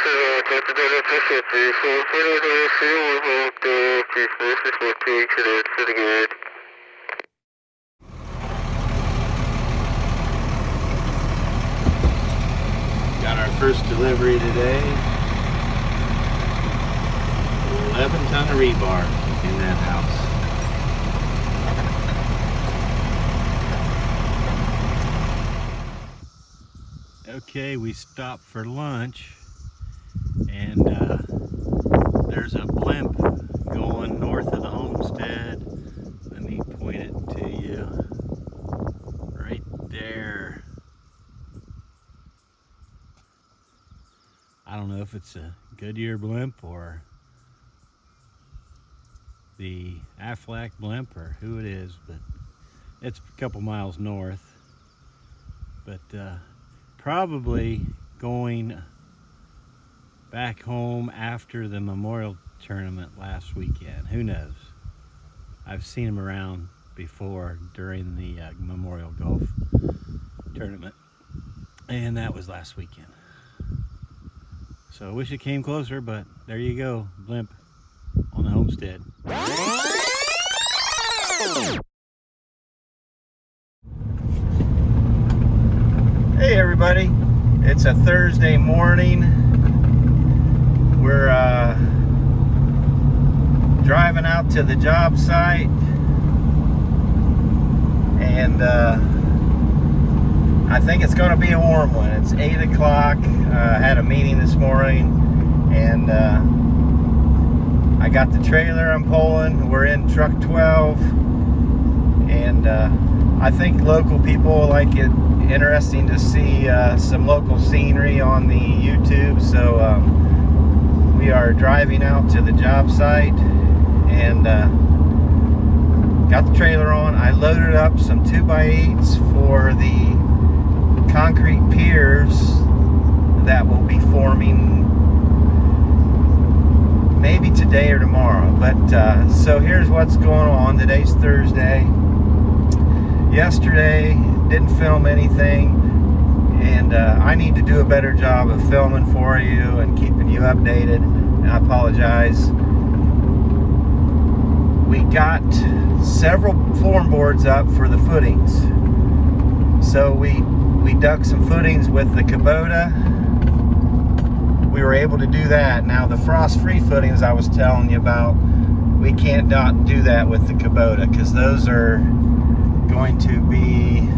Got our first delivery today. 11-ton of rebar in that house. Okay, we stopped for lunch, and there's a blimp going north of the homestead. Let me point it to you. Right there. I don't know if it's a Goodyear blimp or the Aflac blimp or who it is, but it's a couple miles north. But probably going back home after the Memorial Tournament last weekend. Who knows? I've seen him around before during the Memorial Golf Tournament, and that was last weekend. So I wish it came closer, but there you go, blimp on the homestead. Hey everybody, it's a Thursday morning. We're driving out to the job site, and I think it's going to be a warm one. It's 8 o'clock. I had a meeting this morning, and I got the trailer I'm pulling. We're in truck 12, and I think local people like it interesting to see some local scenery on the YouTube. So we are driving out to the job site, and got the trailer on. I loaded up some 2x8s for the concrete piers that will be forming maybe today or tomorrow. But so here's what's going on. Today's Thursday. Yesterday didn't film anything, and I need to do a better job of filming for you and keeping you updated, and I apologize. We got several form boards up for the footings, so we dug some footings with the Kubota. We were able to do that. Now the frost-free footings I was telling you about, we can't not do that with the Kubota, because those are going to be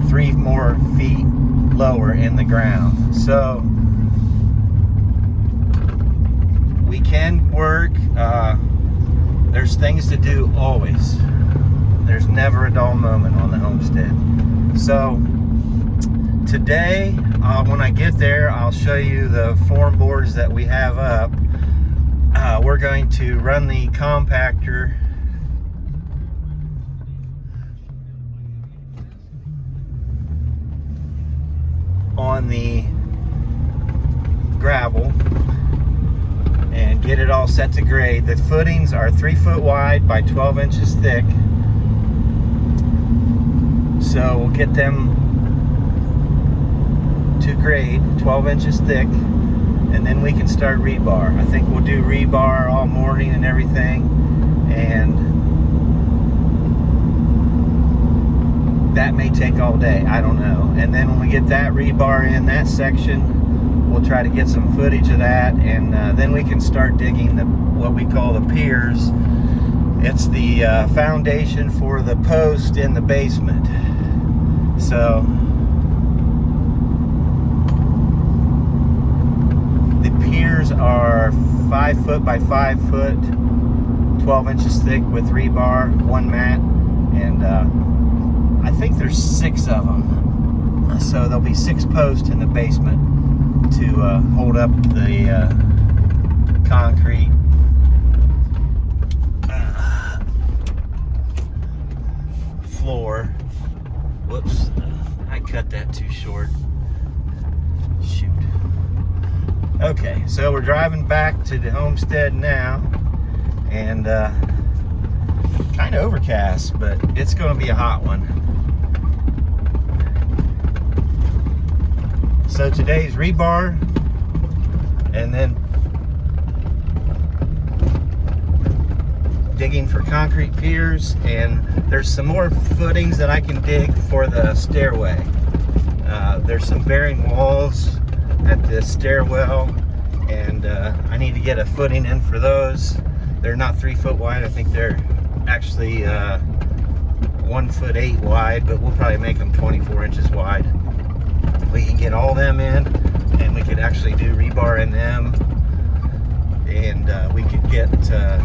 3 more feet lower in the ground. So we can work. There's things to do always. There's never a dull moment on the homestead. So today, when I get there, I'll show you the form boards that we have up. We're going to run the compactor on the gravel and get it all set to grade. The footings are 3 foot wide by 12 inches thick. So we'll get them to grade, 12 inches thick, and then we can start rebar. I think we'll do rebar all morning and everything, and that may take all day, I don't know. And then when we get that rebar in that section, we'll try to get some footage of that, and then we can start digging what we call the piers. It's the foundation for the post in the basement. So the piers are 5 foot by 5 foot, 12 inches thick with rebar, 1 mat, and I think there's 6 of them. So there'll be 6 posts in the basement to hold up the concrete. Floor. Whoops, I cut that too short. Shoot. Okay, so we're driving back to the homestead now, and kind of overcast, but it's going to be a hot one. So today's rebar, and then digging for concrete piers, and there's some more footings that I can dig for the stairway. There's some bearing walls at the stairwell, and I need to get a footing in for those. They're not 3 foot wide. I think they're actually 1'8" wide, but we'll probably make them 24 inches wide. We can get all them in, and we could actually do rebar in them, and we could get the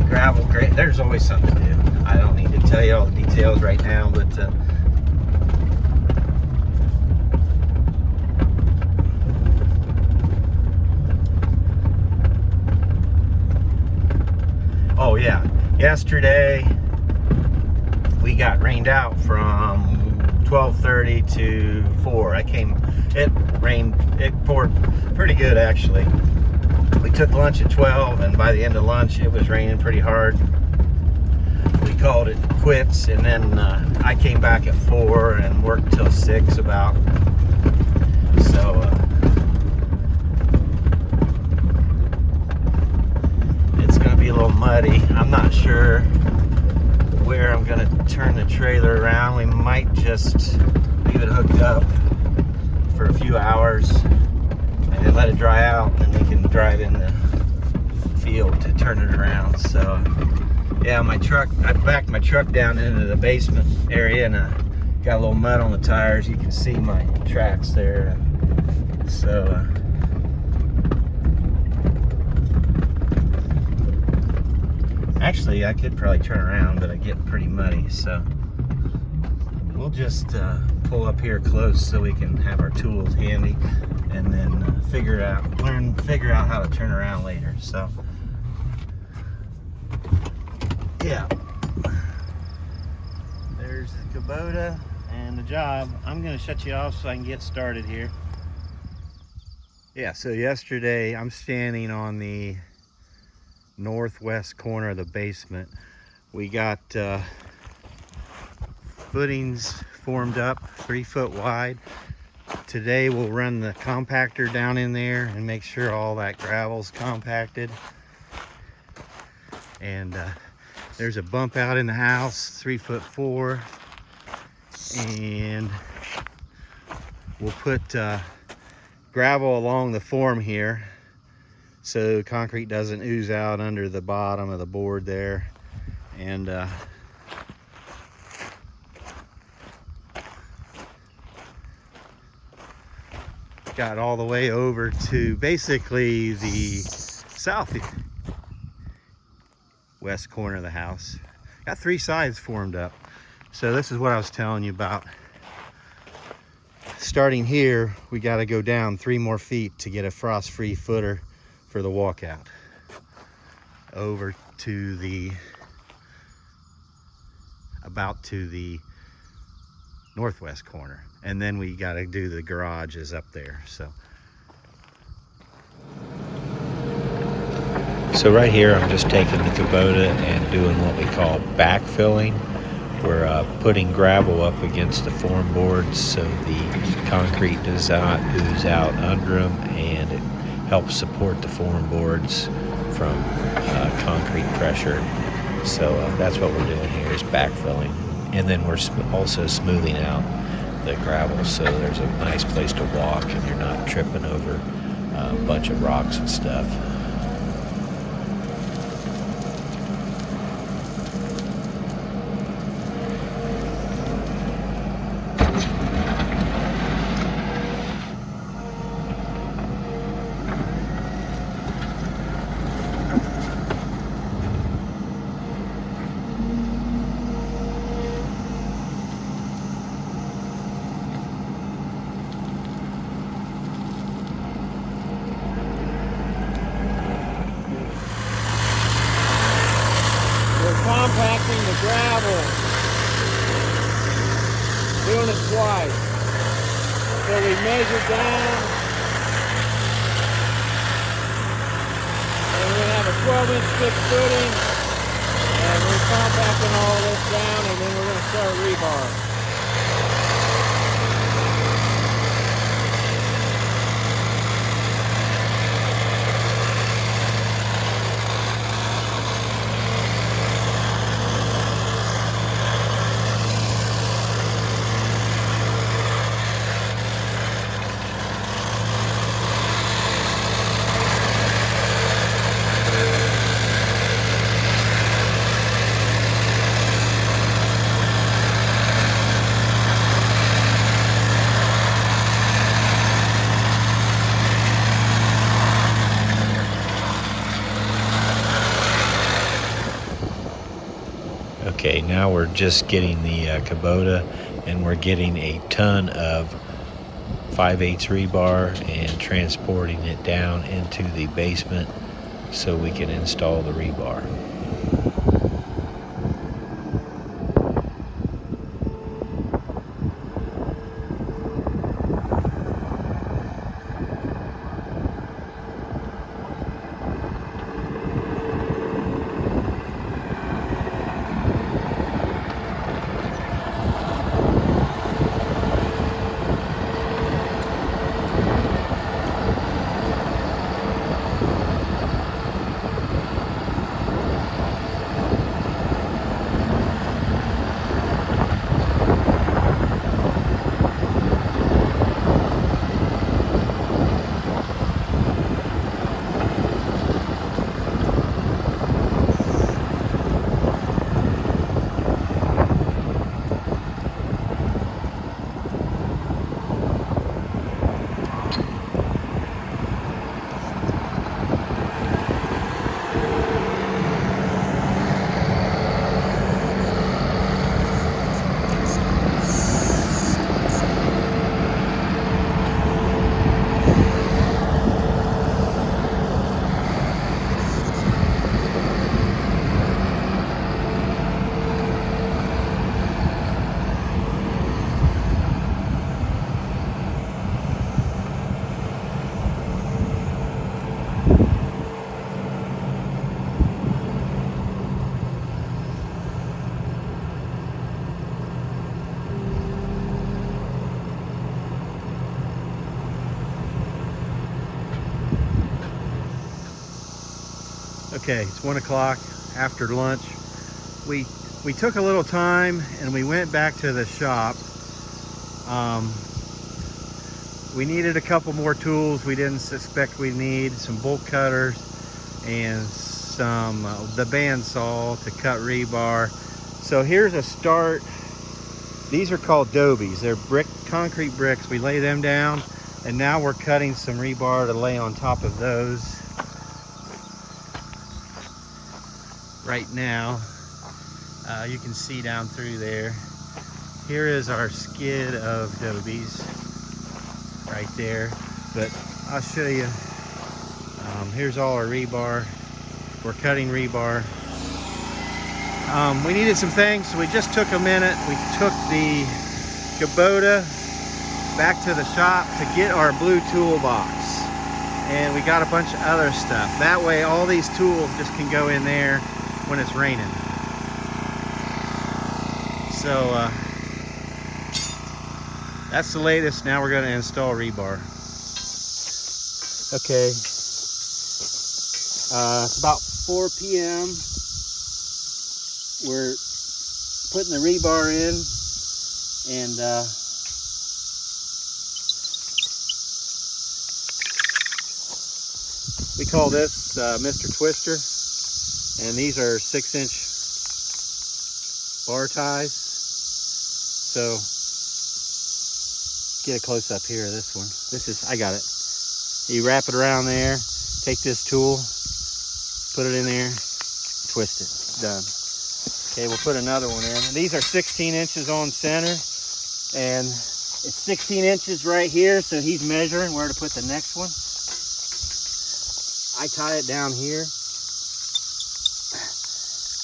gravel grate. There's always something to do. I don't need to tell you all the details right now, but oh yeah, yesterday we got rained out from 12:30 to 4. It poured pretty good actually. We took lunch at 12, and by the end of lunch it was raining pretty hard. We called it quits, and then I came back at 4 and worked till 6 about. So it's gonna be a little muddy. I'm not sure where I'm gonna turn the trailer around. We might just leave it hooked up for a few hours and then let it dry out, and then we can drive in the field to turn it around. So yeah, my truck, I backed my truck down into the basement area, and I got a little mud on the tires. You can see my tracks there. So actually I could probably turn around, but I get pretty muddy, so we'll just pull up here close so we can have our tools handy, and then figure out how to turn around later. So yeah, there's the Kubota and the job. I'm gonna shut you off so I can get started here. Yeah, so yesterday I'm standing on the northwest corner of the basement. We got footings formed up 3 foot wide. Today we'll run the compactor down in there and make sure all that gravel's compacted. And there's a bump out in the house, 3'4", and we'll put gravel along the form here so concrete doesn't ooze out under the bottom of the board there. And got all the way over to basically the southwest corner of the house. Got 3 sides formed up. So this is what I was telling you about. Starting here, we got to go down 3 more feet to get a frost-free footer for the walkout over to the northwest corner, and then we got to do the garages up there. So right here I'm just taking the Kubota and doing what we call backfilling. We're putting gravel up against the form boards so the concrete does not ooze out under them, and it helps support the form boards from concrete pressure. So that's what we're doing here, is backfilling. And then we're also smoothing out the gravel so there's a nice place to walk and you're not tripping over a bunch of rocks and stuff. Compacting the gravel, doing it twice. So we measure down, and we have a 12-inch thick footing, and we're compacting all this down, and then we're going to start rebar. now we're just getting the Kubota, and we're getting a ton of 5/8 rebar and transporting it down into the basement so we can install the rebar. Okay, it's 1 o'clock after lunch. We took a little time and we went back to the shop. We needed a couple more tools we didn't suspect we'd need, some bolt cutters and some the bandsaw to cut rebar. So here's a start. These are called dobies. They're concrete bricks. We lay them down, and now we're cutting some rebar to lay on top of those. Right now, you can see down through there. Here is our skid of dobies right there, but I'll show you. Here's all our rebar. We're cutting rebar. We needed some things, so we just took a minute. We took the Kubota back to the shop to get our blue toolbox, and we got a bunch of other stuff. That way all these tools just can go in there when it's raining. So that's the latest. Now we're going to install rebar. Okay, it's about 4 p.m. We're putting the rebar in, and we call this Mr. Twister, and these are 6-inch bar ties. So get a close up here of this one. This is, I got it. You wrap it around there, take this tool, put it in there, twist it. Done. Okay, we'll put another one in. These are 16 inches on center, and it's 16 inches right here, so he's measuring where to put the next one. I tie it down here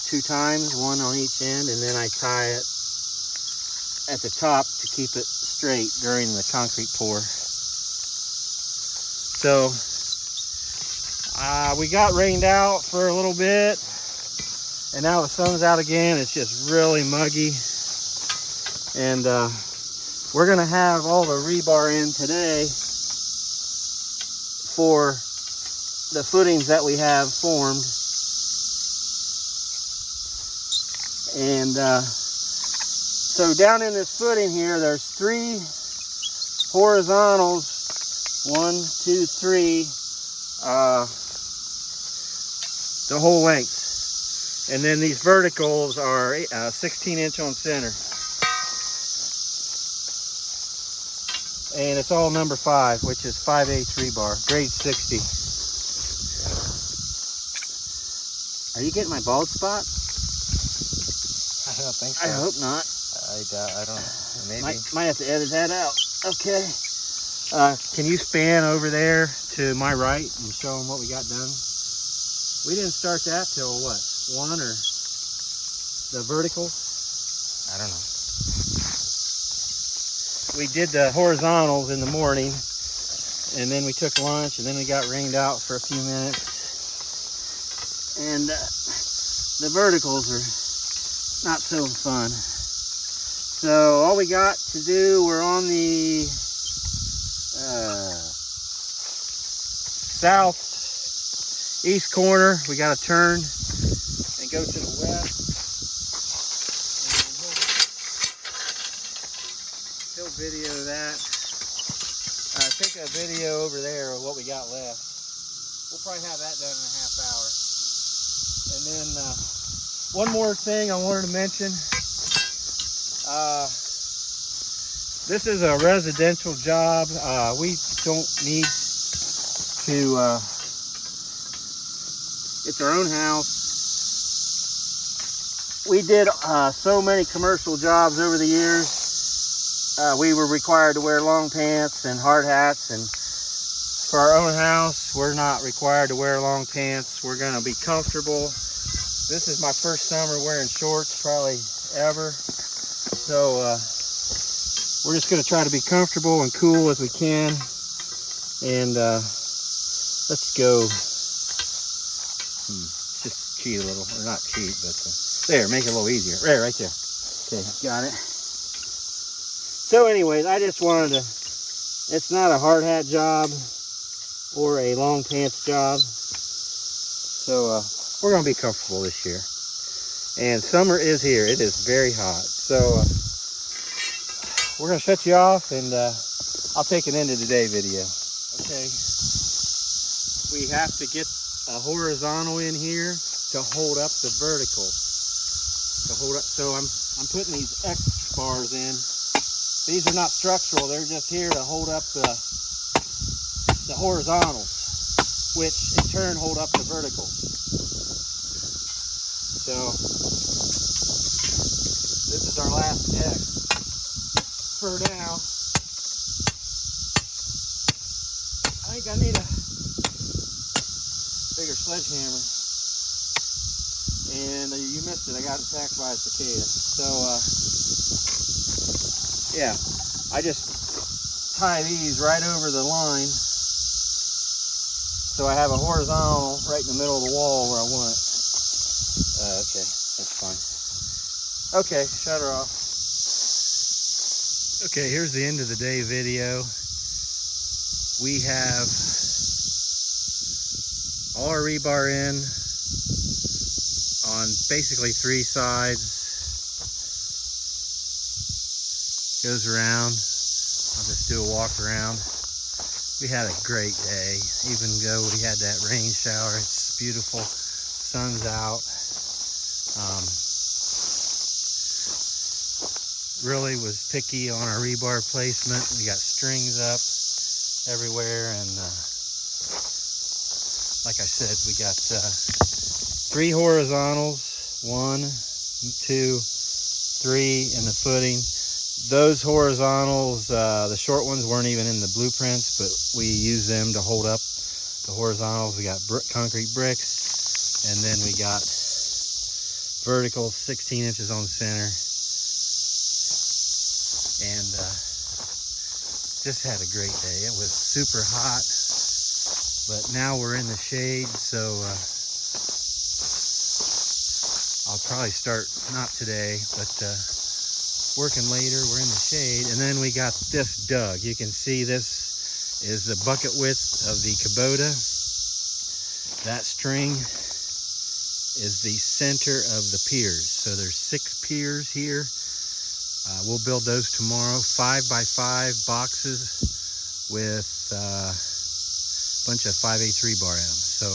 2 times, one on each end, and then I tie it at the top to keep it straight during the concrete pour. So we got rained out for a little bit, and now the sun's out again. It's just really muggy, and we're gonna have all the rebar in today for the footings that we have formed. And so down in this footing here, there's 3 horizontals, 1, 2, 3, the whole length. And then these verticals are 16 inch on center. And it's all number 5, which is 5/8 rebar, grade 60. Are you getting my bald spot? don't think so. I hope not. I don't. Maybe. Might have to edit that out. Okay. Can you span over there to my right and show them what we got done? We didn't start that till what? 1 or the vertical? I don't know. We did the horizontals in the morning, and then we took lunch, and then we got rained out for a few minutes. And the verticals are not so fun. So all we got to do, we're on the southeast corner. We got to turn and go to the west. And he'll video that. Take a video over there of what we got left. We'll probably have that done in a half hour. And then one more thing I wanted to mention. This is a residential job. We don't need to, it's our own house. We did so many commercial jobs over the years. We were required to wear long pants and hard hats, and for our own house, we're not required to wear long pants. We're gonna be comfortable. This is my first summer wearing shorts, probably ever. So we're just gonna try to be comfortable and cool as we can. And let's go. Just cheat a little, or not cheat, but there, make it a little easier. There, right there. Okay, got it. So anyways, I just wanted to, it's not a hard hat job or a long pants job. So we're gonna be comfortable this year. And summer is here. It is very hot. So we're gonna shut you off, and I'll take an end of the day video. Okay. We have to get a horizontal in here to hold up the vertical. To hold up. So I'm putting these X bars in. These are not structural. They're just here to hold up the horizontals, which in turn hold up the verticals. So this is our last deck for now. I think I need a bigger sledgehammer. And you missed it. I got attacked by a cicada. So yeah, I just tie these right over the line, so I have a horizontal right in the middle of the wall where I want it. Okay, that's fine. Okay, shut her off. Okay, here's the end of the day video. We have all our rebar in on basically 3 sides. Goes around. I'll just do a walk around. We had a great day, even though we had that rain shower. It's beautiful. Sun's out. Really was picky on our rebar placement. We got strings up everywhere, and like I said, we got 3 horizontals, 1, 2, 3 in the footing. Those horizontals, the short ones weren't even in the blueprints, but we use them to hold up the horizontals. We got concrete bricks, and then we got vertical 16 inches on the center. And just had a great day. It was super hot, but now we're in the shade, so I'll probably start, not today, but working later. We're in the shade. And then we got this dug. You can see this is the bucket width of the Kubota. That string is the center of the piers. So there's 6 piers here. We'll build those tomorrow. 5x5 boxes with a bunch of 5/8 rebar in them. So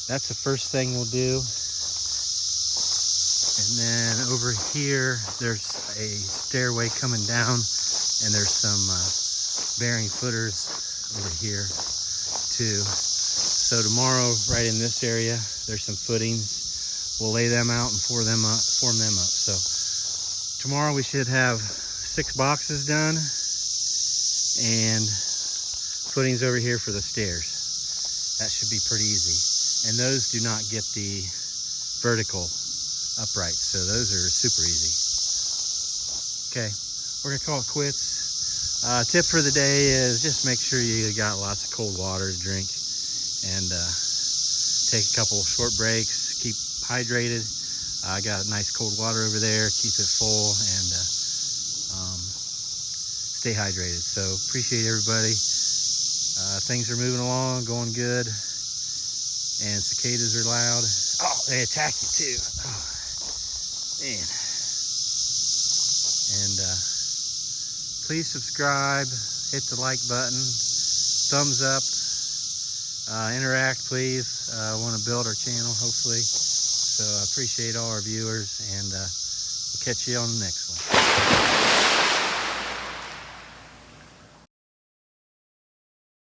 that's the first thing we'll do. And then over here, there's a stairway coming down, and there's some bearing footers over here too. So tomorrow, right in this area, there's some footings. we'll lay them out and form them up. So tomorrow we should have 6 boxes done, and footings over here for the stairs. That should be pretty easy. And those do not get the vertical uprights, so those are super easy. Okay, we're gonna call it quits. Tip for the day is just make sure you got lots of cold water to drink, and take a couple short breaks, keep hydrated. I got nice cold water over there, keep it full, and stay hydrated. So appreciate everybody. Things are moving along, going good, and cicadas are loud. Oh, they attack you too. Oh, man. And please subscribe, hit the like button, thumbs up, interact please. I want to build our channel hopefully. So I appreciate all our viewers, and we'll catch you on the next one.